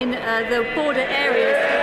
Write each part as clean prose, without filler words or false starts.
in the border areas.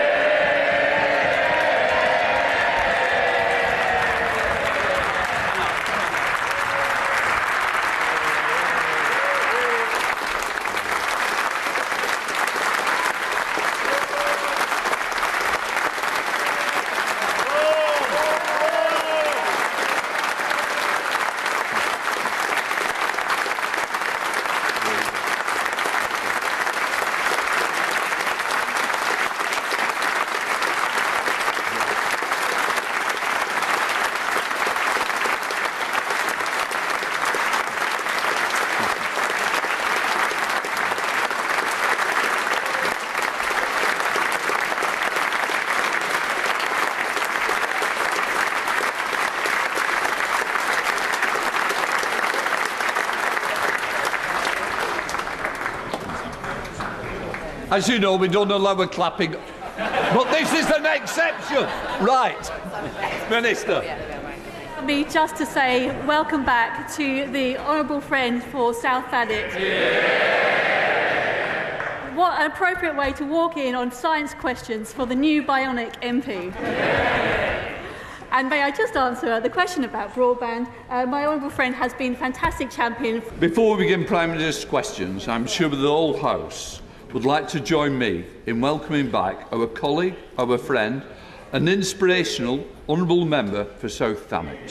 As you know, we don't allow a clapping, but this is an exception. Right, Minister. Me just to say welcome back to the honourable friend for South Thanet. Yeah. What an appropriate way to walk in on science questions for the new bionic MP. And may I just answer the question about broadband? My honourable friend has been a fantastic champion. Before we begin Prime Minister's questions, I'm sure the whole House would like to join me in welcoming back our colleague, our friend, an inspirational honourable member for South Thanet.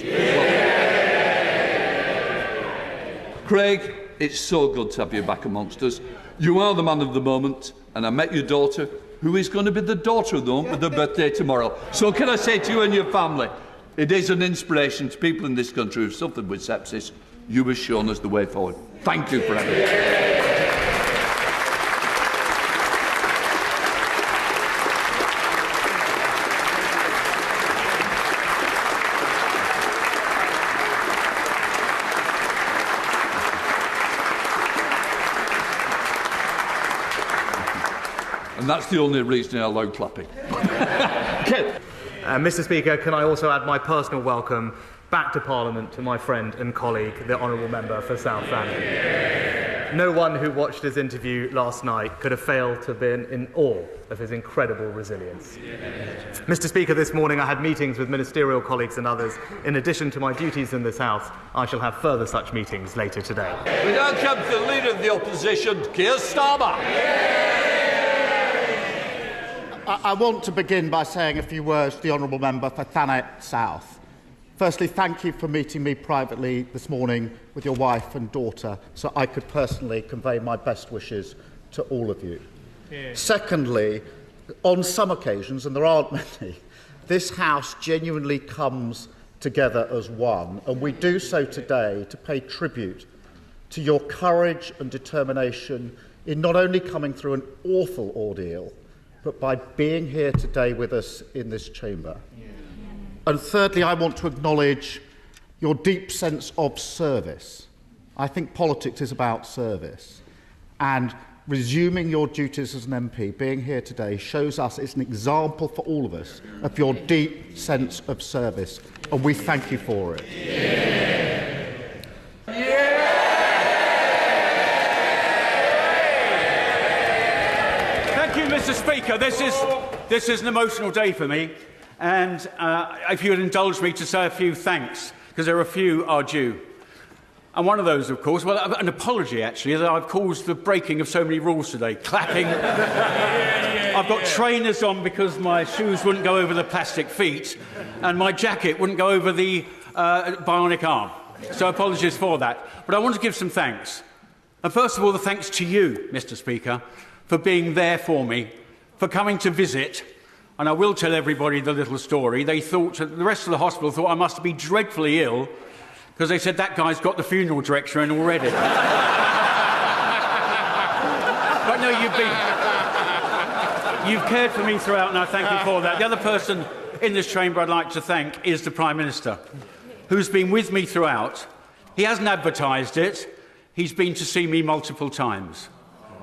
Craig, it's so good to have you back amongst us. You are the man of the moment, and I met your daughter, who is going to be the daughter of the moment with her birthday tomorrow. So can I say to you and your family, it is an inspiration to people in this country who've suffered with sepsis. You have shown us the way forward. Thank you for everything. And that's the only reason I allow clapping. Mr. Speaker, can I also add my personal welcome back to Parliament to my friend and colleague, the honourable member for South Thanet. No one who watched his interview last night could have failed to have been in awe of his incredible resilience. Mr. Speaker, this morning I had meetings with ministerial colleagues and others. In addition to my duties in this House, I shall have further such meetings later today. We now come to the Leader of the Opposition, Keir Starmer. I want to begin by saying a few words to the honourable member for Thanet South. Firstly, thank you for meeting me privately this morning with your wife and daughter so I could personally convey my best wishes to all of you. Yeah. Secondly, on some occasions, and there aren't many, this House genuinely comes together as one, and we do so today to pay tribute to your courage and determination in not only coming through an awful ordeal, but by being here today with us in this chamber. Yeah. And thirdly, I want to acknowledge your deep sense of service. I think politics is about service. And resuming your duties as an MP, being here today, shows us it's an example for all of us of your deep sense of service. And we thank you for it. Yeah. Mr. Speaker, this is an emotional day for me, and if you would indulge me to say a few thanks, because there are a few are due. And one of those, of course, well, an apology actually, that I've caused the breaking of so many rules today, clapping. I've got trainers on because my shoes wouldn't go over the plastic feet, and my jacket wouldn't go over the bionic arm. So apologies for that. But I want to give some thanks. And first of all, the thanks to you, Mr. Speaker, for being there for me, for coming to visit. And I will tell everybody the little story. They thought, the rest of the hospital thought I must be dreadfully ill, because they said that guy's got the funeral director in already. But no, you've cared for me throughout, and I thank you for that. The other person in this chamber I'd like to thank is the Prime Minister, who's been with me throughout. He hasn't advertised it. He's been to see me multiple times.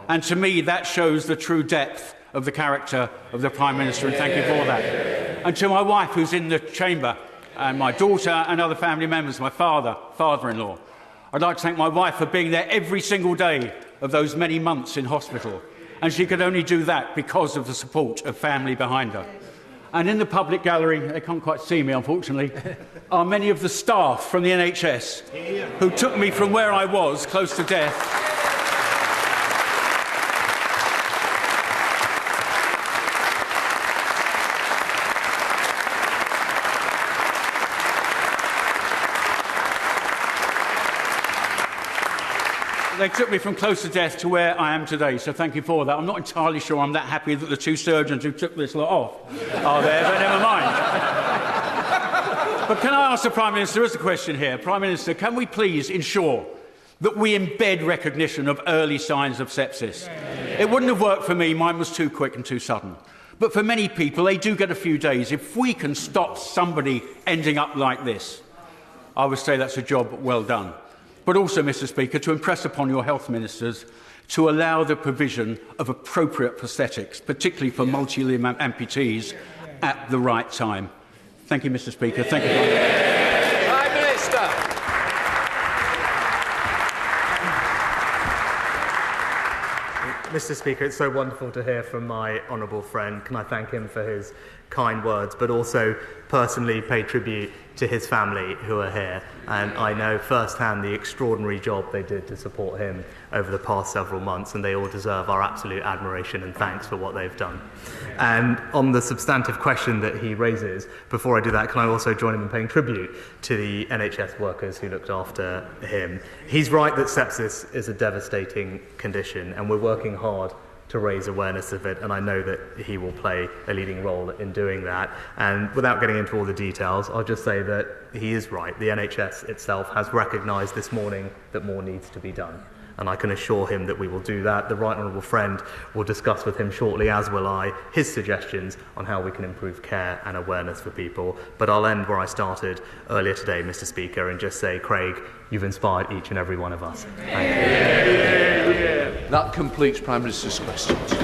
And to me, that shows the true depth of the character of the Prime Minister, and thank you for that. And to my wife, who's in the chamber, and my daughter and other family members, my father-in-law, I'd like to thank my wife for being there every single day of those many months in hospital, and she could only do that because of the support of family behind her. And in the public gallery, they can't quite see me unfortunately, are many of the staff from the NHS who took me from where I was, close to death, they took me from close to death to where I am today, so thank you for that. I'm not entirely sure I'm that happy that the two surgeons who took this lot off are there, but never mind. But can I ask the Prime Minister, there is a question here. Prime Minister, can we please ensure that we embed recognition of early signs of sepsis? It wouldn't have worked for me, mine was too quick and too sudden. But for many people, they do get a few days. If we can stop somebody ending up like this, I would say that's a job well done. But also, Mr. Speaker, to impress upon your health ministers to allow the provision of appropriate prosthetics, particularly for multi-limb amputees, at the right time. Thank you, Mr. Speaker. Thank you, Prime Minister. Mr. Speaker, it's so wonderful to hear from my honourable friend. Can I thank him for his kind words, but also personally pay tribute to his family who are here. And I know firsthand the extraordinary job they did to support him over the past several months, and they all deserve our absolute admiration and thanks for what they've done. And on the substantive question that he raises, before I do that, can I also join him in paying tribute to the NHS workers who looked after him? He's right that sepsis is a devastating condition, and we're working hard to raise awareness of it, and I know that he will play a leading role in doing that. And without getting into all the details, I'll just say that he is right. The NHS itself has recognised this morning that more needs to be done, and I can assure him that we will do that. The Right Honourable Friend will discuss with him shortly, as will I, his suggestions on how we can improve care and awareness for people. But I'll end where I started earlier today, Mr. Speaker, and just say, Craig, you've inspired each and every one of us. Thank you. That completes Prime Minister's questions.